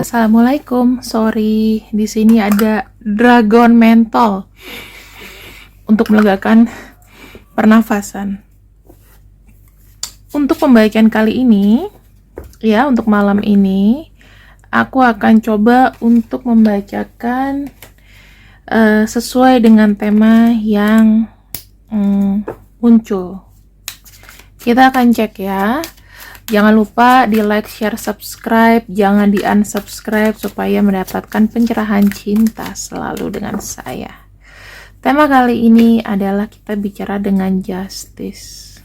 Assalamualaikum. Sorry, di sini ada dragon mentol untuk melegakan pernafasan. Untuk pembacaan kali ini, ya, untuk malam ini, aku akan coba untuk membacakan sesuai dengan tema yang muncul. Kita akan cek ya. Jangan lupa di like, share, subscribe, jangan di unsubscribe supaya mendapatkan pencerahan cinta selalu dengan saya. Tema kali ini adalah kita bicara dengan justice.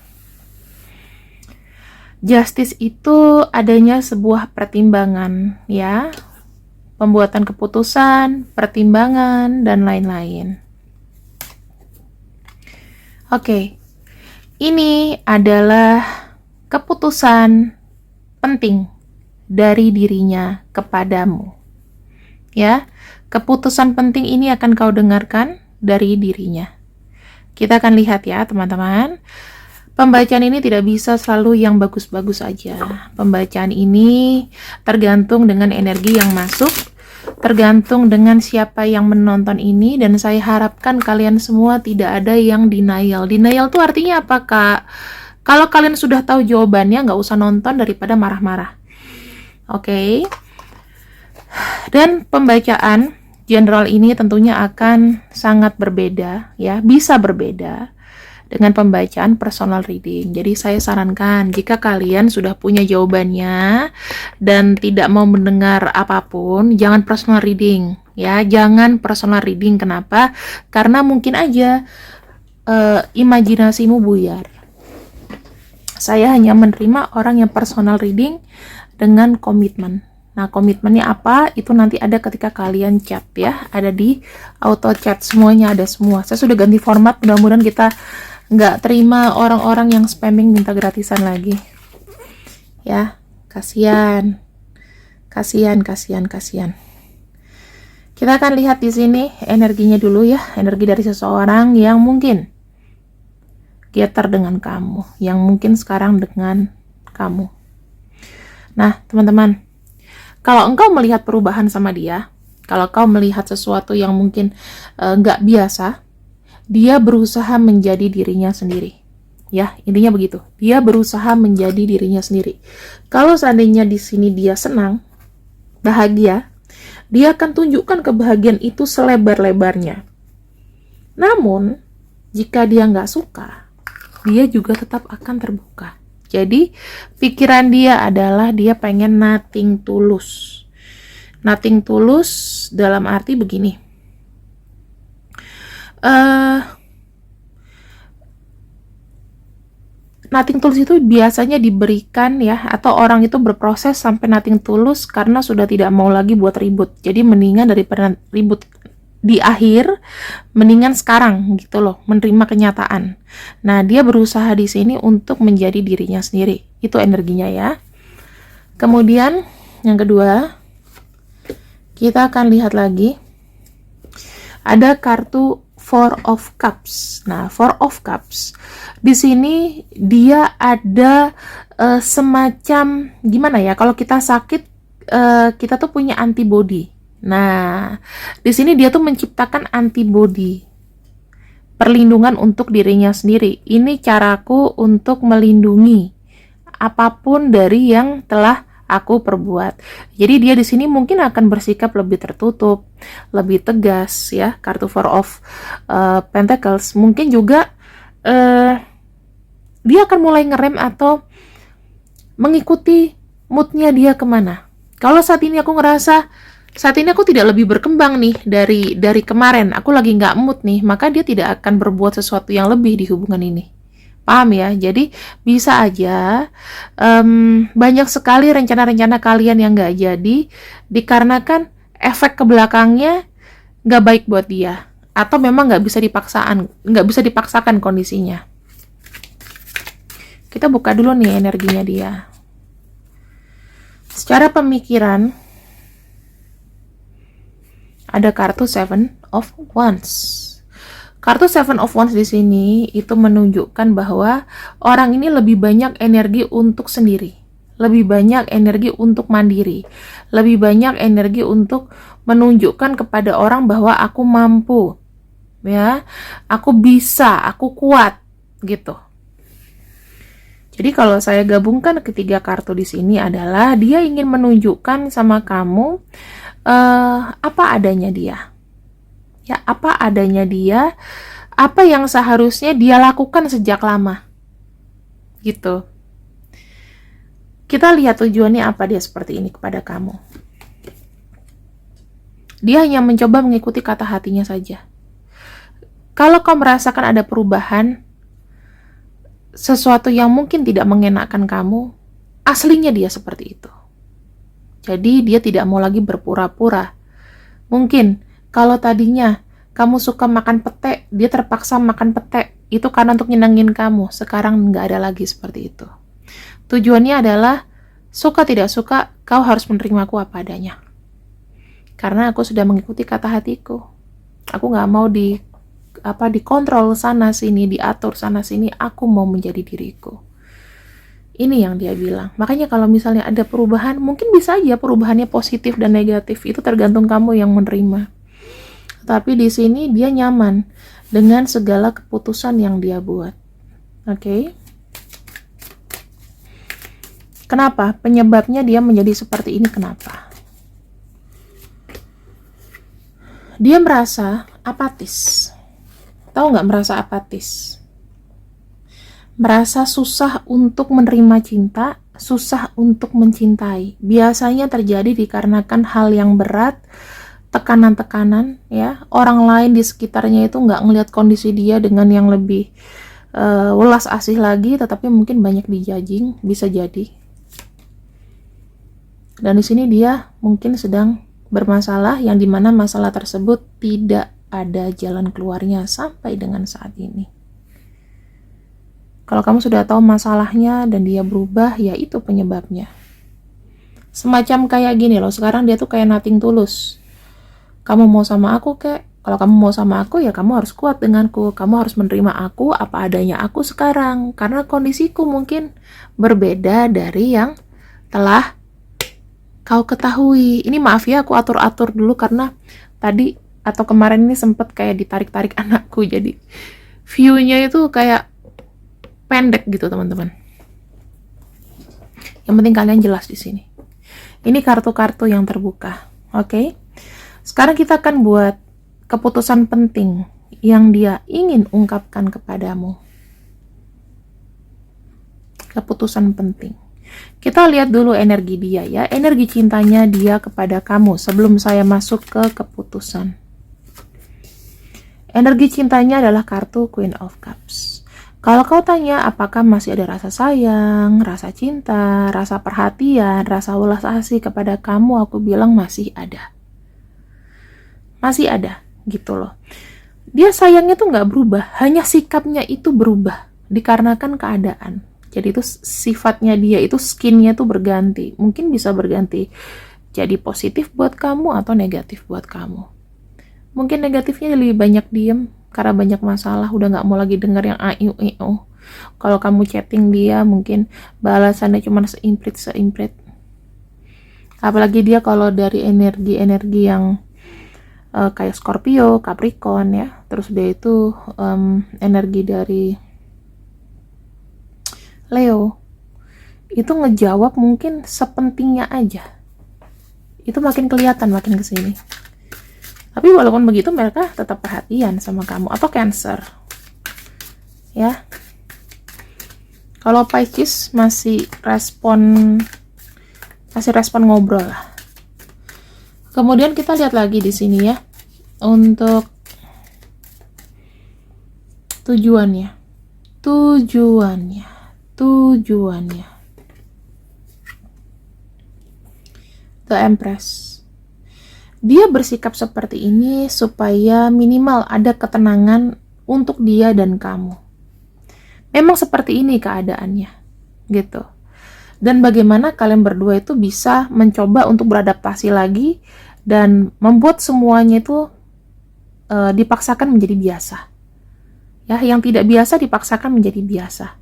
Justice itu adanya sebuah pertimbangan, ya, pembuatan keputusan, pertimbangan, dan lain-lain. Oke, ini adalah keputusan penting dari dirinya kepadamu. Ya, keputusan penting ini akan kau dengarkan dari dirinya. Kita akan lihat ya, teman-teman. Pembacaan ini tidak bisa selalu yang bagus-bagus aja. Pembacaan ini tergantung dengan energi yang masuk, tergantung dengan siapa yang menonton ini, dan saya harapkan kalian semua tidak ada yang denial. Denial itu artinya apa, Kak? Kalau kalian sudah tahu jawabannya, nggak usah nonton daripada marah-marah. Oke. Dan pembacaan general ini tentunya akan sangat berbeda, ya, bisa berbeda dengan pembacaan personal reading. Jadi saya sarankan jika kalian sudah punya jawabannya dan tidak mau mendengar apapun, jangan personal reading, ya, jangan personal reading. Kenapa? Karena mungkin aja imajinasimu buyar. Saya hanya menerima orang yang personal reading dengan komitmen. Nah, komitmennya apa? Itu nanti ada ketika kalian chat ya. Ada di auto chat, semuanya ada semua. Saya sudah ganti format, mudah-mudahan kita nggak terima orang-orang yang spamming minta gratisan lagi. Ya, kasihan. Kasihan. Kita akan lihat di sini energinya dulu ya. Energi dari seseorang yang mungkin getar dengan kamu, yang mungkin sekarang dengan kamu. Nah, teman-teman, kalau engkau melihat perubahan sama dia, kalau kau melihat sesuatu yang mungkin nggak biasa, dia berusaha menjadi dirinya sendiri. Ya, intinya begitu. Dia berusaha menjadi dirinya sendiri. Kalau seandainya di sini dia senang, bahagia, dia akan tunjukkan kebahagiaan itu selebar-lebarnya. Namun, jika dia nggak suka, dia juga tetap akan terbuka. Jadi, pikiran dia adalah dia pengen nothing tulus. Nothing tulus dalam arti begini. Nothing tulus itu biasanya diberikan ya, atau orang itu berproses sampai nothing tulus karena sudah tidak mau lagi buat ribut. Jadi, mendingan daripada ribut di akhir, mendingan sekarang gitu loh, menerima kenyataan. Nah, dia berusaha di sini untuk menjadi dirinya sendiri. Itu energinya ya. Kemudian yang kedua, kita akan lihat lagi ada kartu Four of Cups. Nah, Four of Cups di sini dia ada semacam gimana ya? Kalau kita sakit, kita tuh punya antibody. Nah, di sini dia tuh menciptakan antibody, perlindungan untuk dirinya sendiri. Ini caraku untuk melindungi apapun dari yang telah aku perbuat. Jadi dia di sini mungkin akan bersikap lebih tertutup, lebih tegas ya. Kartu Four of Pentacles mungkin juga dia akan mulai ngerem atau mengikuti moodnya dia kemana. Kalau saat ini aku ngerasa saat ini aku tidak lebih berkembang nih dari kemarin, aku lagi nggak mood nih, maka dia tidak akan berbuat sesuatu yang lebih di hubungan ini. Paham ya? Jadi bisa aja banyak sekali rencana-rencana kalian yang nggak jadi dikarenakan efek ke belakangnya nggak baik buat dia, atau memang nggak bisa dipaksakan kondisinya. Kita buka dulu nih energinya dia. Secara pemikiran, ada kartu Seven of Wands. Kartu Seven of Wands di sini itu menunjukkan bahwa orang ini lebih banyak energi untuk sendiri, lebih banyak energi untuk mandiri, lebih banyak energi untuk menunjukkan kepada orang bahwa aku mampu, ya, aku bisa, aku kuat, gitu. Jadi kalau saya gabungkan ketiga kartu di sini adalah dia ingin menunjukkan sama kamu apa adanya dia, ya, apa adanya dia, apa yang seharusnya dia lakukan sejak lama, gitu. Kita lihat tujuannya apa dia seperti ini kepada kamu. Dia hanya mencoba mengikuti kata hatinya saja. Kalau kau merasakan ada perubahan, sesuatu yang mungkin tidak mengenakan kamu, aslinya dia seperti itu. Jadi dia tidak mau lagi berpura-pura. Mungkin kalau tadinya kamu suka makan pete, dia terpaksa makan pete. Itu karena untuk nyenengin kamu. Sekarang nggak ada lagi seperti itu. Tujuannya adalah, suka tidak suka, kau harus menerimaku apa adanya. Karena aku sudah mengikuti kata hatiku. Aku nggak mau dikontrol sana sini, diatur sana sini. Aku mau menjadi diriku. Ini yang dia bilang. Makanya kalau misalnya ada perubahan, mungkin bisa aja perubahannya positif dan negatif. Itu tergantung kamu yang menerima. Tapi di sini dia nyaman dengan segala keputusan yang dia buat. Oke? Kenapa? Penyebabnya dia menjadi seperti ini kenapa? Dia merasa apatis. Tahu nggak merasa apatis? Merasa susah untuk menerima cinta, susah untuk mencintai. Biasanya terjadi dikarenakan hal yang berat, tekanan-tekanan, ya. Orang lain di sekitarnya itu nggak ngelihat kondisi dia dengan yang lebih welas asih lagi, tetapi mungkin banyak dijudging, bisa jadi. Dan di sini dia mungkin sedang bermasalah yang dimana masalah tersebut tidak ada jalan keluarnya sampai dengan saat ini. Kalau kamu sudah tahu masalahnya dan dia berubah, ya itu penyebabnya. Semacam kayak gini loh, sekarang dia tuh kayak nothing tulus. Kamu mau sama aku kek? Kalau kamu mau sama aku, ya kamu harus kuat denganku. Kamu harus menerima aku apa adanya aku sekarang. Karena kondisiku mungkin berbeda dari yang telah kau ketahui. Ini maaf ya, aku atur-atur dulu karena tadi atau kemarin ini sempet kayak ditarik-tarik anakku. Jadi view-nya itu kayak pendek gitu teman-teman. Yang penting kalian jelas di sini. Ini kartu-kartu yang terbuka. Oke? Sekarang kita akan buat keputusan penting yang dia ingin ungkapkan kepadamu. Keputusan penting. Kita lihat dulu energi dia ya, energi cintanya dia kepada kamu sebelum saya masuk ke keputusan. Energi cintanya adalah kartu Queen of Cups. Kalau kau tanya apakah masih ada rasa sayang, rasa cinta, rasa perhatian, rasa welas asih kepada kamu, aku bilang masih ada. Masih ada, gitu loh. Dia sayangnya tuh nggak berubah, hanya sikapnya itu berubah dikarenakan keadaan. Jadi itu sifatnya dia, itu skinnya tuh berganti. Mungkin bisa berganti jadi positif buat kamu atau negatif buat kamu. Mungkin negatifnya lebih banyak diem karena banyak masalah, udah nggak mau lagi dengar yang aiu. Kalau kamu chatting dia, mungkin balasannya cuma seimprit. Apalagi dia kalau dari energi yang kayak Scorpio, Capricorn ya. Terus dia itu energi dari Leo, itu ngejawab mungkin sepentingnya aja. Itu makin kelihatan makin kesini. Tapi walaupun begitu mereka tetap perhatian sama kamu. Atau Cancer, ya. Kalau Pisces masih respon ngobrol lah. Kemudian kita lihat lagi di sini ya untuk tujuannya. The Empress. Dia bersikap seperti ini supaya minimal ada ketenangan untuk dia dan kamu. Memang seperti ini keadaannya, gitu. Dan bagaimana kalian berdua itu bisa mencoba untuk beradaptasi lagi dan membuat semuanya itu dipaksakan menjadi biasa. Ya, yang tidak biasa dipaksakan menjadi biasa.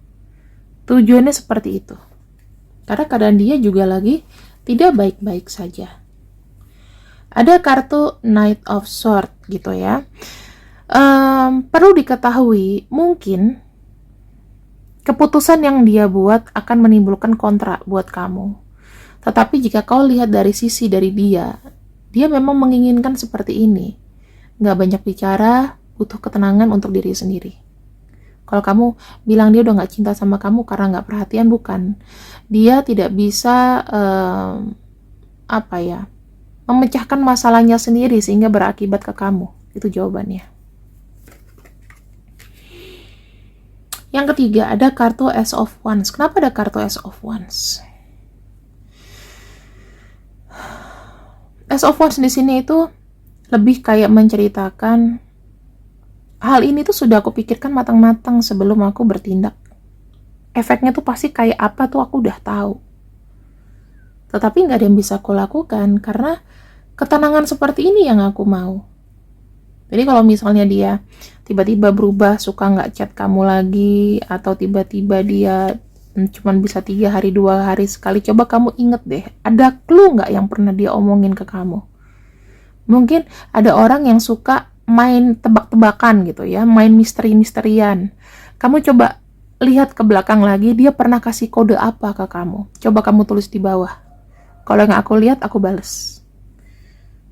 Tujuannya seperti itu. Karena keadaan dia juga lagi tidak baik-baik saja. Ada kartu Knight of Swords gitu ya. Perlu diketahui, mungkin keputusan yang dia buat akan menimbulkan kontra buat kamu. Tetapi jika kau lihat dari sisi dari dia memang menginginkan seperti ini. Nggak banyak bicara, butuh ketenangan untuk diri sendiri. Kalau kamu bilang dia udah nggak cinta sama kamu karena nggak perhatian, bukan. Dia tidak bisa memecahkan masalahnya sendiri sehingga berakibat ke kamu. Itu jawabannya. Yang ketiga, ada kartu Ace of Wands. Kenapa ada kartu Ace of Wands? Ace of Wands di sini itu lebih kayak menceritakan hal ini tuh sudah aku pikirkan matang-matang sebelum aku bertindak. Efeknya tuh pasti kayak apa tuh aku udah tahu. Tetapi nggak ada yang bisa aku lakukan karena ketenangan seperti ini yang aku mau. Jadi kalau misalnya dia tiba-tiba berubah, suka nggak chat kamu lagi, atau tiba-tiba dia cuman bisa 3 hari 2 hari sekali, coba kamu inget deh, ada clue nggak yang pernah dia omongin ke kamu? Mungkin ada orang yang suka main tebak-tebakan gitu ya, main misteri-misterian. Kamu coba lihat ke belakang lagi, dia pernah kasih kode apa ke kamu? Coba kamu tulis di bawah. Kalau yang aku lihat, aku bales.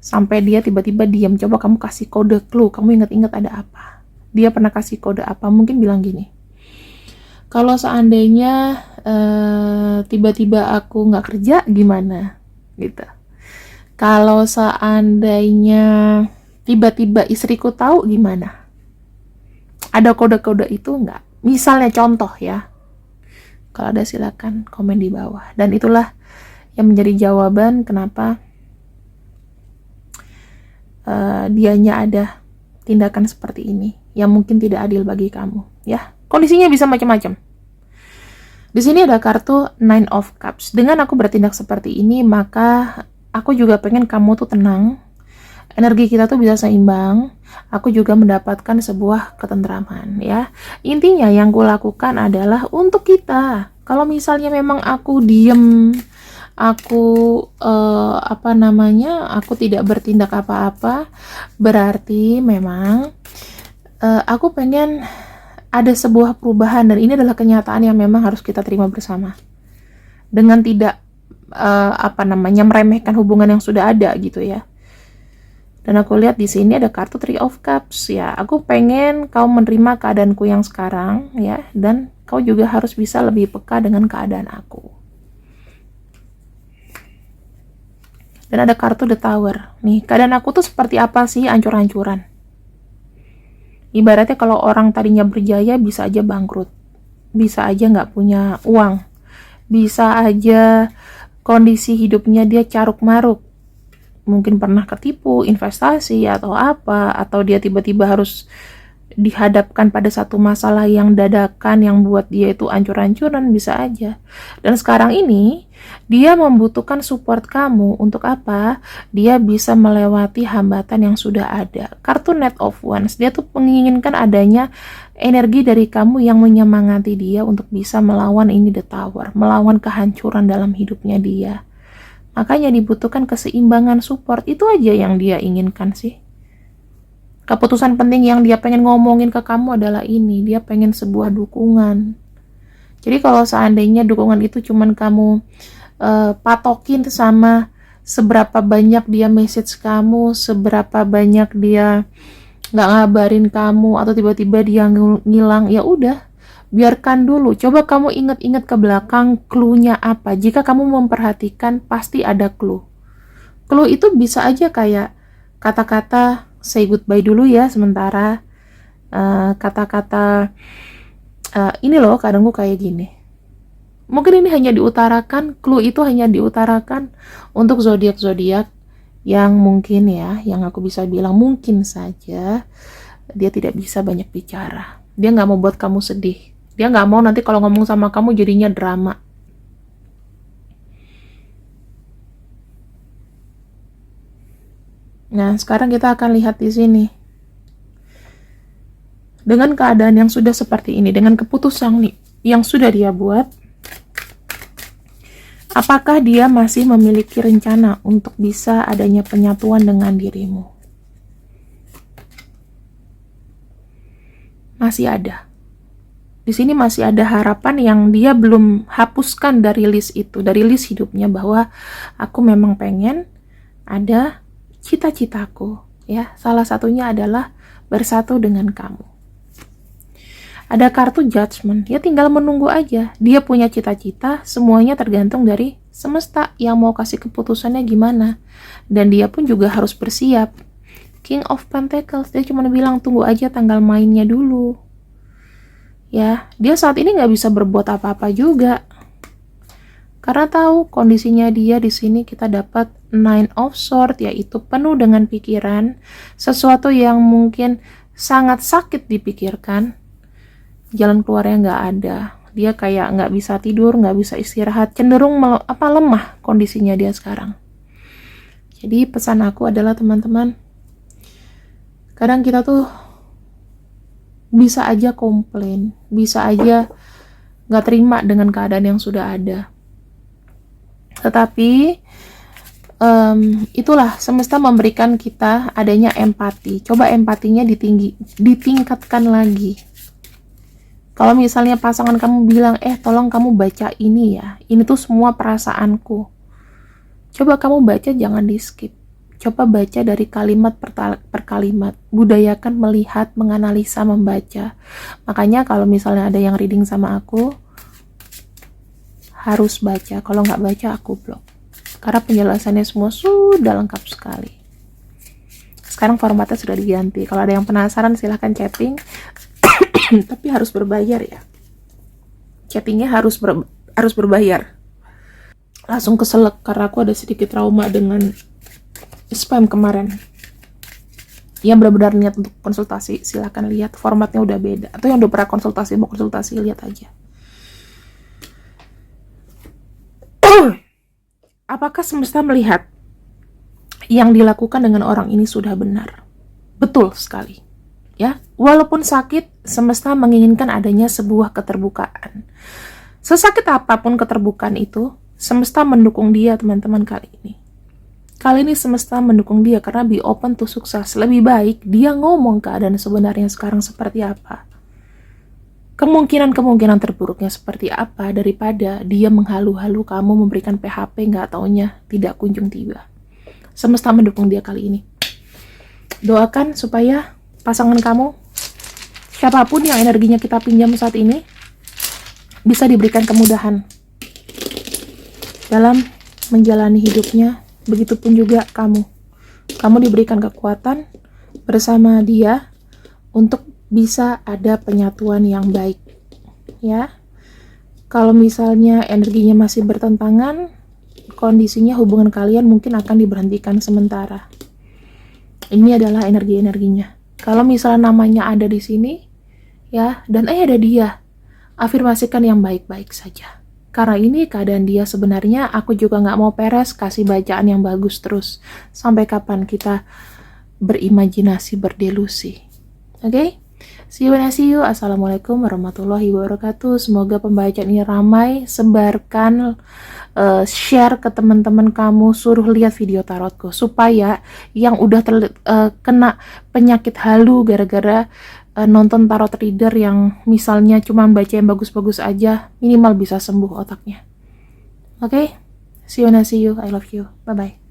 Sampai dia tiba-tiba diam. Coba kamu kasih kode clue, kamu ingat-ingat ada apa? Dia pernah kasih kode apa? Mungkin bilang gini, kalau seandainya tiba-tiba aku nggak kerja, gimana? Gitu. Kalau seandainya tiba-tiba istriku tahu, gimana? Ada kode-kode itu nggak? Misalnya contoh ya. Kalau ada silakan komen di bawah. Dan itulah yang menjadi jawaban kenapa dianya ada tindakan seperti ini yang mungkin tidak adil bagi kamu, ya. Kondisinya bisa macam-macam. Di sini ada kartu Nine of Cups. Dengan aku bertindak seperti ini, maka aku juga pengen kamu tuh tenang. Energi kita tuh bisa seimbang. Aku juga mendapatkan sebuah ketentraman, ya. Intinya yang ku lakukan adalah untuk kita. Kalau misalnya memang aku diem, aku aku tidak bertindak apa-apa, berarti memang aku pengen ada sebuah perubahan, dan ini adalah kenyataan yang memang harus kita terima bersama dengan tidak meremehkan hubungan yang sudah ada gitu ya. Dan aku lihat di sini ada kartu Three of Cups ya. Aku pengen kau menerima keadaanku yang sekarang ya, dan kau juga harus bisa lebih peka dengan keadaan aku. Dan ada kartu The Tower. Nih, keadaan aku tuh seperti apa sih, ancur-ancuran. Ibaratnya kalau orang tadinya berjaya, bisa aja bangkrut. Bisa aja nggak punya uang. Bisa aja kondisi hidupnya dia caruk-maruk. Mungkin pernah ketipu, investasi atau apa. Atau dia tiba-tiba harus dihadapkan pada satu masalah yang dadakan yang buat dia itu ancur-ancuran, bisa aja. Dan sekarang ini dia membutuhkan support kamu untuk apa? Dia bisa melewati hambatan yang sudah ada. Kartu Knight of Wands, dia tuh menginginkan adanya energi dari kamu yang menyemangati dia untuk bisa melawan ini The Tower, melawan kehancuran dalam hidupnya dia. Makanya dibutuhkan keseimbangan support, itu aja yang dia inginkan sih. Keputusan penting yang dia pengen ngomongin ke kamu adalah ini, dia pengen sebuah dukungan. Jadi kalau seandainya dukungan itu cuman kamu patokin sama seberapa banyak dia message kamu, seberapa banyak dia nggak ngabarin kamu, atau tiba-tiba dia ngilang, ya udah, biarkan dulu. Coba kamu ingat-ingat ke belakang clue-nya apa. Jika kamu memperhatikan, pasti ada clue. Clue itu bisa aja kayak kata-kata say goodbye dulu ya sementara, kata-kata ini loh kadangku kayak gini. Mungkin ini hanya diutarakan, clue itu hanya diutarakan untuk zodiak-zodiak yang mungkin ya, yang aku bisa bilang mungkin saja dia tidak bisa banyak bicara. Dia nggak mau buat kamu sedih. Dia nggak mau nanti kalau ngomong sama kamu jadinya drama. Nah, sekarang kita akan lihat di sini. Dengan keadaan yang sudah seperti ini, dengan keputusan nih yang sudah dia buat, Apakah dia masih memiliki rencana untuk bisa adanya penyatuan dengan dirimu? Masih ada. Di sini masih ada harapan yang dia belum hapuskan dari list itu, dari list hidupnya, bahwa aku memang pengen ada cita-citaku, ya. Salah satunya adalah bersatu dengan kamu. Ada kartu judgment, ya tinggal menunggu aja. Dia punya cita-cita, semuanya tergantung dari semesta yang mau kasih keputusannya gimana. Dan dia pun juga harus bersiap. King of Pentacles, dia cuma bilang tunggu aja tanggal mainnya dulu. Ya, dia saat ini nggak bisa berbuat apa-apa juga. Karena tahu kondisinya dia di sini kita dapat Nine of Swords, yaitu penuh dengan pikiran, sesuatu yang mungkin sangat sakit dipikirkan. Jalan keluarnya nggak ada. Dia kayak nggak bisa tidur, nggak bisa istirahat, cenderung lemah kondisinya dia sekarang. Jadi pesan aku adalah teman-teman, kadang kita tuh bisa aja komplain, bisa aja nggak terima dengan keadaan yang sudah ada. Tetapi itulah semesta memberikan kita adanya empati. Coba empatinya ditingkatkan lagi. Kalau misalnya pasangan kamu bilang, tolong kamu baca ini ya, ini tuh semua perasaanku. Coba kamu baca, jangan di skip. Coba baca dari kalimat per kalimat. Budayakan melihat, menganalisa, membaca. Makanya kalau misalnya ada yang reading sama aku, harus baca. Kalau nggak baca, aku blok. Karena penjelasannya semua sudah lengkap sekali. Sekarang formatnya sudah diganti. Kalau ada yang penasaran, silahkan chatting. Tapi harus berbayar ya. Chattingnya harus berbayar. Langsung keselak karena aku ada sedikit trauma dengan spam kemarin. Yang benar-benar niat untuk konsultasi, silahkan lihat, formatnya udah beda. Atau yang udah pernah konsultasi, mau konsultasi, lihat aja. Apakah semesta melihat yang dilakukan dengan orang ini sudah benar? Betul sekali. Ya, walaupun sakit, semesta menginginkan adanya sebuah keterbukaan. Sesakit apapun keterbukaan itu, semesta mendukung dia, teman-teman, kali ini. Kali ini semesta mendukung dia karena be open to sukses. Lebih baik dia ngomong keadaan sebenarnya sekarang seperti apa. Kemungkinan terburuknya seperti apa daripada dia menghalu-halu kamu, memberikan PHP nggak taunya tidak kunjung tiba. Semesta mendukung dia kali ini. Doakan supaya pasangan kamu, siapapun yang energinya kita pinjam saat ini, bisa diberikan kemudahan dalam menjalani hidupnya. Begitupun juga kamu. Kamu diberikan kekuatan bersama dia untuk bisa ada penyatuan yang baik. Ya. Kalau misalnya energinya masih bertentangan, kondisinya hubungan kalian mungkin akan diberhentikan sementara. Ini adalah energi-energinya. Kalau misalnya namanya ada di sini, ya, dan ada dia, afirmasikan yang baik-baik saja. Karena ini keadaan dia sebenarnya, aku juga nggak mau peres, kasih bacaan yang bagus terus. Sampai kapan kita berimajinasi, berdelusi. Oke? See you when I see you. Assalamualaikum warahmatullahi wabarakatuh. Semoga pembacaan ini ramai. Sebarkan, share ke teman-teman kamu, suruh lihat video tarotku supaya yang udah kena penyakit halu gara-gara nonton tarot reader yang misalnya cuma baca yang bagus-bagus aja, minimal bisa sembuh otaknya. Oke? See you when I see you. I love you. Bye-bye.